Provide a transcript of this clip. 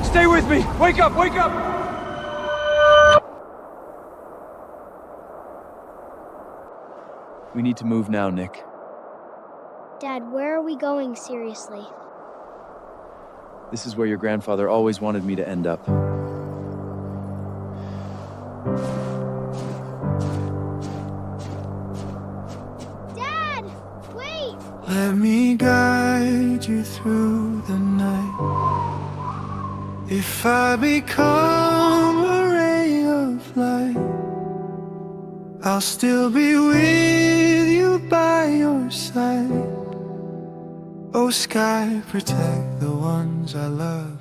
Stay with me! Wake up! Wake up! We need to move now, Nick. Dad, where are we going, seriously? This is where your grandfather always wanted me to end up. Dad! Wait! Let me guide you through the night. If I become a ray of light, I'll still be with you by your side. Oh sky, protect the ones I love.